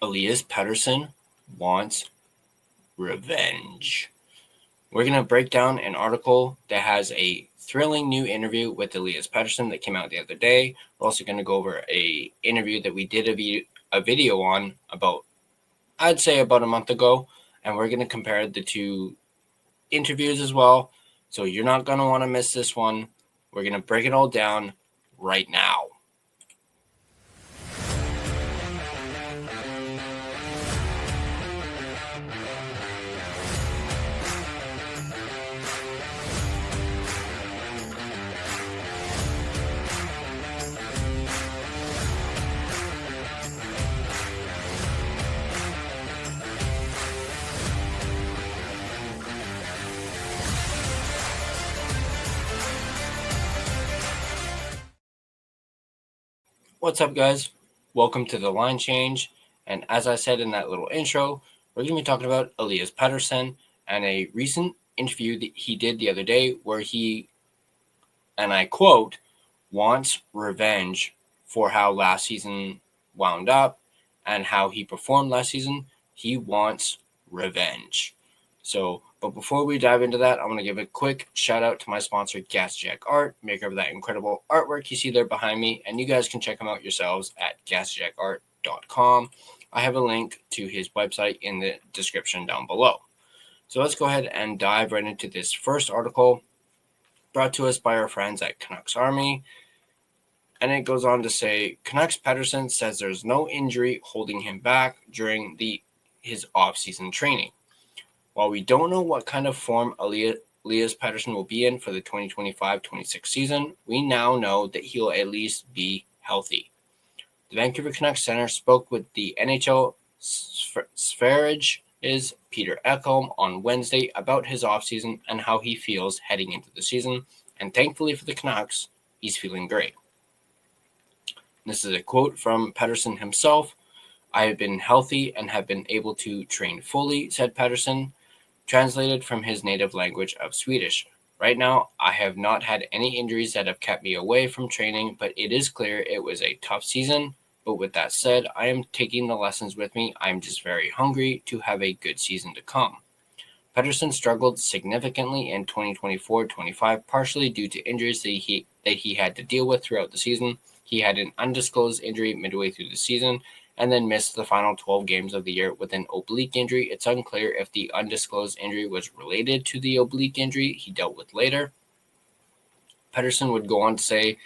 Elias Pettersson wants revenge. We're going to break down an article that has a thrilling new interview with Elias Pettersson that came out the other day. We're also going to go over a interview that we did a video on about a month ago, and we're going to compare the two interviews as well. So you're not going to want to miss this one. We're going to break it all down right now. What's up, guys? Welcome to the line change. And as I said in that little intro, we're going to be talking about Elias Pettersson and a recent interview that he did the other day where he, and I quote, wants revenge for how last season wound up and how he performed last season. He wants revenge. But before we dive into that, I want to give a quick shout out to my sponsor, Gassy Jack Art, maker of that incredible artwork you see there behind me. And you guys can check him out yourselves at GassyJackArt.com. I have a link to his website in the description down below. So let's go ahead and dive right into this first article brought to us by our friends at Canucks Army. And it goes on to say, Canucks Pettersson says there's no injury holding him back during his off-season training. While we don't know what kind of form Elias Pettersson will be in for the 2025-26 season, we now know that he'll at least be healthy. The Vancouver Canucks center spoke with the NHL Sverage's Peter Ekholm on Wednesday about his offseason and how he feels heading into the season, and thankfully for the Canucks, he's feeling great. This is a quote from Pettersson himself. "I have been healthy and have been able to train fully," said Pettersson, translated from his native language of Swedish. "Right now, I have not had any injuries that have kept me away from training, but it is clear it was a tough season. But with that said, I am taking the lessons with me. I'm just very hungry to have a good season to come." Pettersson struggled significantly in 2024-25, partially due to injuries that he had to deal with throughout the season. He had an undisclosed injury midway through the season and then missed the final 12 games of the year with an oblique injury. It's unclear if the undisclosed injury was related to the oblique injury he dealt with later. Pettersson would go on to say,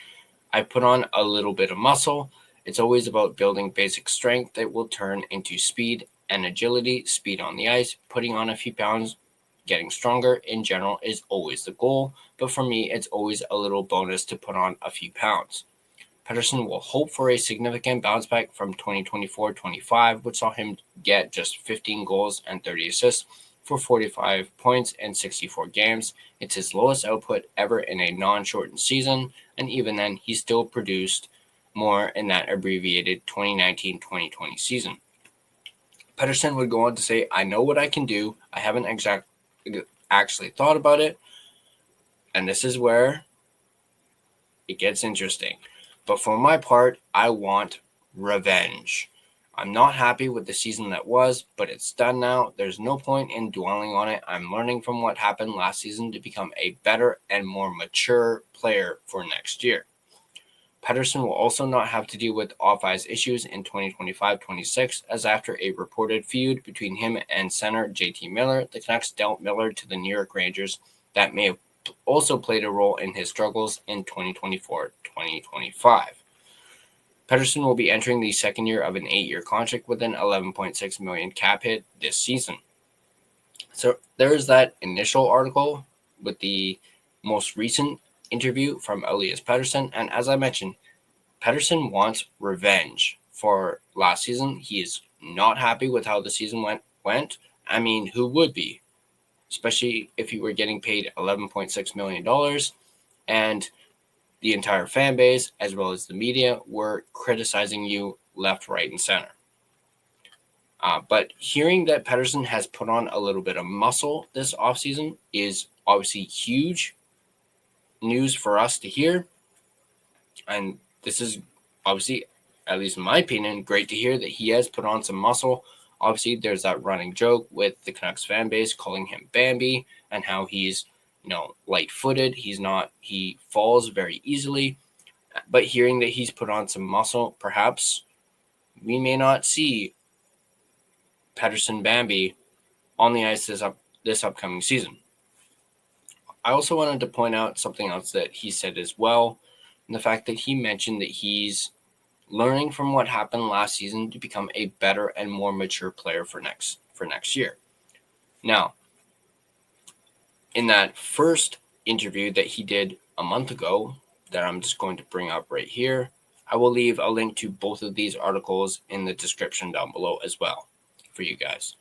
"I put on a little bit of muscle. It's always about building basic strength that will turn into speed and agility, speed on the ice, putting on a few pounds, getting stronger in general is always the goal. But for me, it's always a little bonus to put on a few pounds." Pettersson will hope for a significant bounce back from 2024-25, which saw him get just 15 goals and 30 assists for 45 points in 64 games. It's his lowest output ever in a non-shortened season, and even then, he still produced more in that abbreviated 2019-2020 season. Pettersson would go on to say, "I know what I can do. I haven't actually thought about it." And this is where it gets interesting. "But for my part, I want revenge. I'm not happy with the season that was, but it's done now. There's no point in dwelling on it. I'm learning from what happened last season to become a better and more mature player for next year." Pettersson will also not have to deal with off-ice issues in 2025-26, as after a reported feud between him and center JT Miller, the Canucks dealt Miller to the New York Rangers. That may have also played a role in his struggles in 2024-2025. Pettersson will be entering the second year of an 8-year contract with an $11.6 million cap hit this season. So there's that initial article with the most recent interview from Elias Pettersson. And as I mentioned, Pettersson wants revenge for last season. He is not happy with how the season went. I mean, who would be? Especially if you were getting paid $11.6 million and the entire fan base, as well as the media, were criticizing you left, right, and center. But hearing that Pettersson has put on a little bit of muscle this offseason is obviously huge news for us to hear. And this is obviously at least in my opinion, great to hear that he has put on some muscle. Obviously, there's that running joke with the Canucks fan base calling him Bambi and how he's, light-footed. He falls very easily. But hearing that he's put on some muscle, perhaps we may not see Pettersson Bambi on the ice this upcoming season. I also wanted to point out something else that he said as well, and the fact that he mentioned that he's learning from what happened last season to become a better and more mature player for next year. Now, in that first interview that he did a month ago, that I'm just going to bring up right here, I will leave a link to both of these articles in the description down below as well for you guys.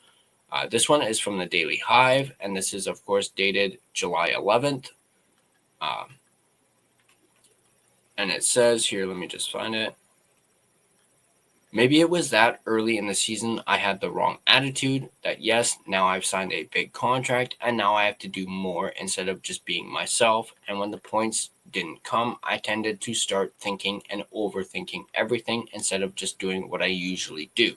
This one is from the Daily Hive, and this is, of course, dated July 11th. And it says here, let me just find it. Maybe it was that early in the season I had the wrong attitude, that yes, now I've signed a big contract and now I have to do more instead of just being myself. And when the points didn't come, I tended to start thinking and overthinking everything instead of just doing what I usually do.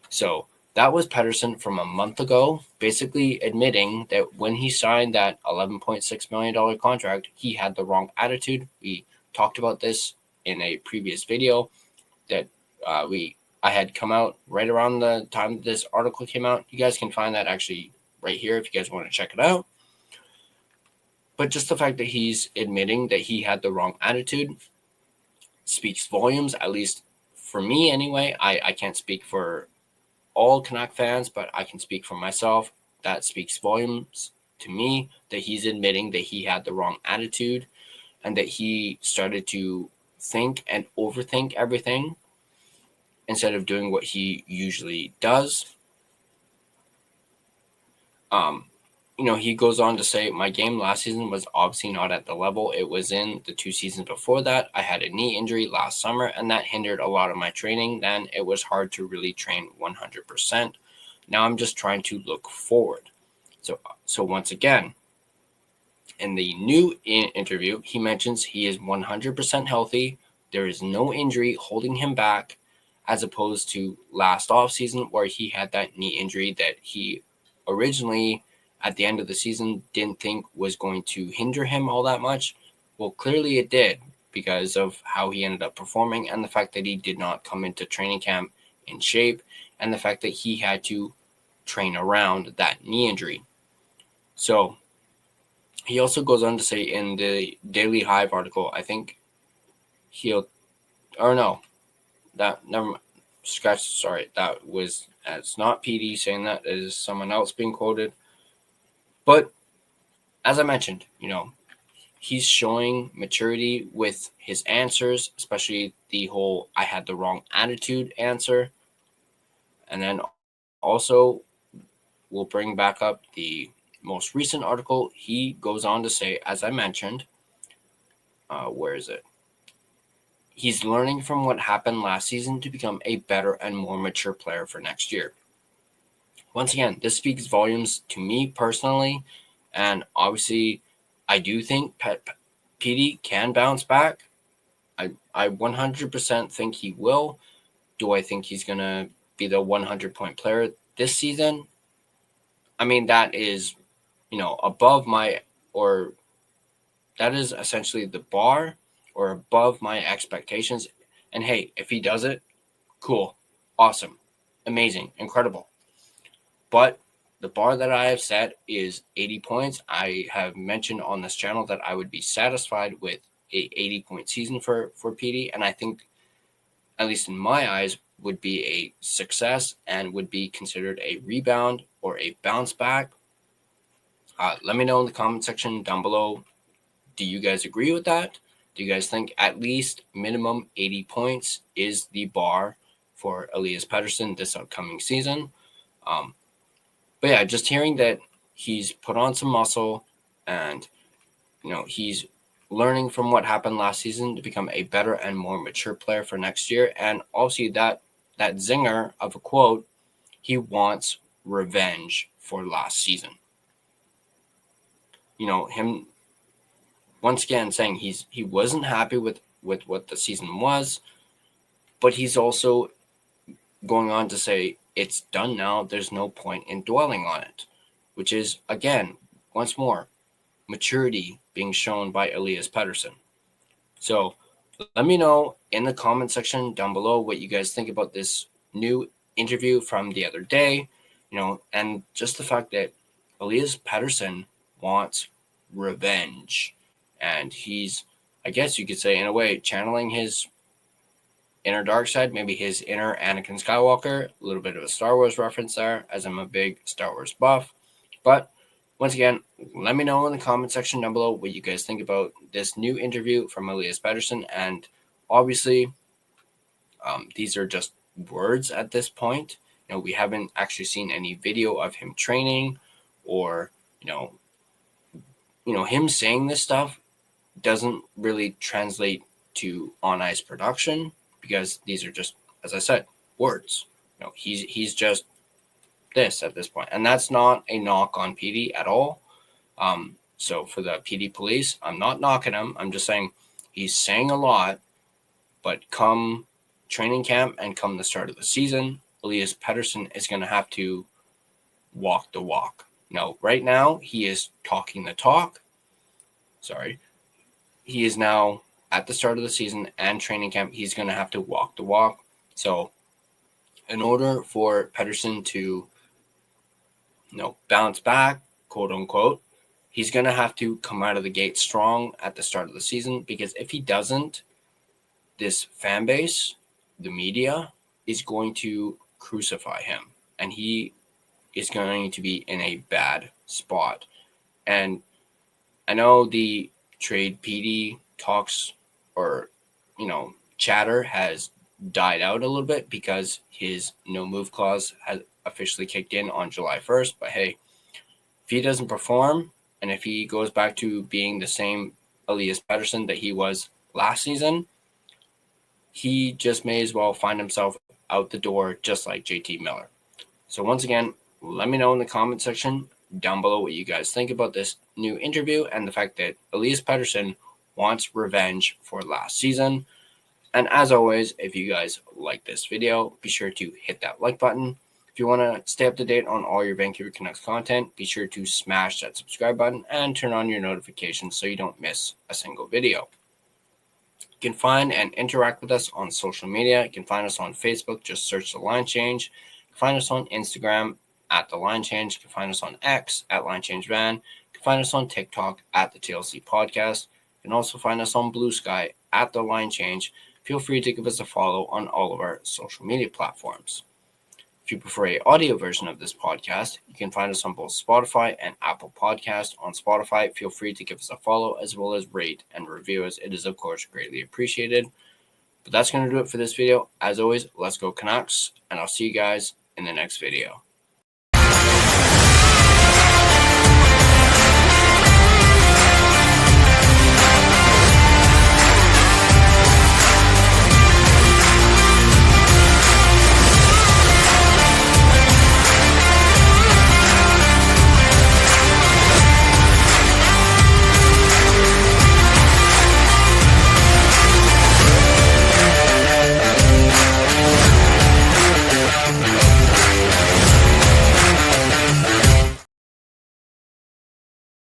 So that was Pettersson from a month ago, basically admitting that when he signed that $11.6 million contract, he had the wrong attitude. We talked about this in a previous video that I had come out right around the time this article came out. You guys can find that actually right here if you guys want to check it out. But just the fact that he's admitting that he had the wrong attitude speaks volumes, at least for me anyway. I can't speak for all Canuck fans, but I can speak for myself. That speaks volumes to me that he's admitting that he had the wrong attitude and that he started to think and overthink everything instead of doing what he usually does. He goes on to say, my game last season was obviously not at the level it was in the 2 seasons before that. I had a knee injury last summer, and that hindered a lot of my training. Then it was hard to really train 100%. Now I'm just trying to look forward. So once again, in the new interview, he mentions he is 100% healthy. There is no injury holding him back, as opposed to last offseason where he had that knee injury that he originally at the end of the season didn't think was going to hinder him all that much. Well, clearly it did because of how he ended up performing and the fact that he did not come into training camp in shape and the fact that he had to train around that knee injury. So he also goes on to say in the Daily Hive article, I think it's not Petey saying that. It is someone else being quoted. But as I mentioned, he's showing maturity with his answers, especially the whole I had the wrong attitude answer. And then also we'll bring back up the most recent article. He goes on to say, as I mentioned, where is it? He's learning from what happened last season to become a better and more mature player for next year. Once again, this speaks volumes to me personally, and obviously, I do think Petey can bounce back. I 100% think he will. Do I think he's going to be the 100-point player this season? I mean, that is, above that is essentially the bar or above my expectations. And hey, if he does it, cool, awesome, amazing, incredible. But the bar that I have set is 80 points. I have mentioned on this channel that I would be satisfied with a 80-point season for Petey, and I think, at least in my eyes, would be a success and would be considered a rebound or a bounce back. Let me know in the comment section down below. Do you guys agree with that? Do you guys think at least minimum 80 points is the bar for Elias Pettersson this upcoming season? But yeah, just hearing that he's put on some muscle and, he's learning from what happened last season to become a better and more mature player for next year. And also that zinger of a quote, he wants revenge for last season. Him once again saying he wasn't happy with what the season was, But he's also going on to say it's done now. There's no point in dwelling on it, which is, again, once more, maturity being shown by Elias Pettersson. So let me know in the comment section down below what you guys think about this new interview from the other day, and just the fact that Elias Pettersson wants revenge. And he's, I guess you could say, in a way, channeling his inner dark side, maybe his inner Anakin Skywalker. A little bit of a Star Wars reference there, as I'm a big Star Wars buff. But once again, let me know in the comment section down below what you guys think about this new interview from Elias Pettersson. And obviously, these are just words at this point. We haven't actually seen any video of him training, or him saying this stuff doesn't really translate to on ice production, because these are just, as I said, words. He's just this at this point, and that's not a knock on Petey at all. So for the Petey police, I'm not knocking him. I'm just saying he's saying a lot, but come training camp and come the start of the season, Elias Pettersson is going to have to walk the walk. Right now he is talking the talk. He is now at the start of the season and training camp. He's going to have to walk the walk. So in order for Pettersson to bounce back, quote unquote, he's going to have to come out of the gate strong at the start of the season, because if he doesn't, this fan base, the media, is going to crucify him, and he is going to be in a bad spot. And I know the trade Petey talks, or chatter, has died out a little bit because his no move clause has officially kicked in on July 1st. But hey, if he doesn't perform, and if he goes back to being the same Elias Pettersson that he was last season, he just may as well find himself out the door, just like JT Miller. So once again, let me know in the comment section down below what you guys think about this new interview and the fact that Elias Pettersson wants revenge for last season. And as always, if you guys like this video, be sure to hit that like button. If you want to stay up to date on all your Vancouver Canucks content, be sure to smash that subscribe button and turn on your notifications so you don't miss a single video. You can find and interact with us on social media. You can find us on Facebook, just search The Line Change. You can find us on Instagram at The Line Change. You can find us on X at Line Change Van. You can find us on TikTok at The TLC Podcast. You can also find us on Blue Sky at The Line Change. Feel free to give us a follow on all of our social media platforms. If you prefer an audio version of this podcast, you can find us on both Spotify and Apple Podcasts. On Spotify, feel free to give us a follow, as well as rate and review us. It is, of course, greatly appreciated. But that's going to do it for this video. As always, let's go Canucks, and I'll see you guys in the next video.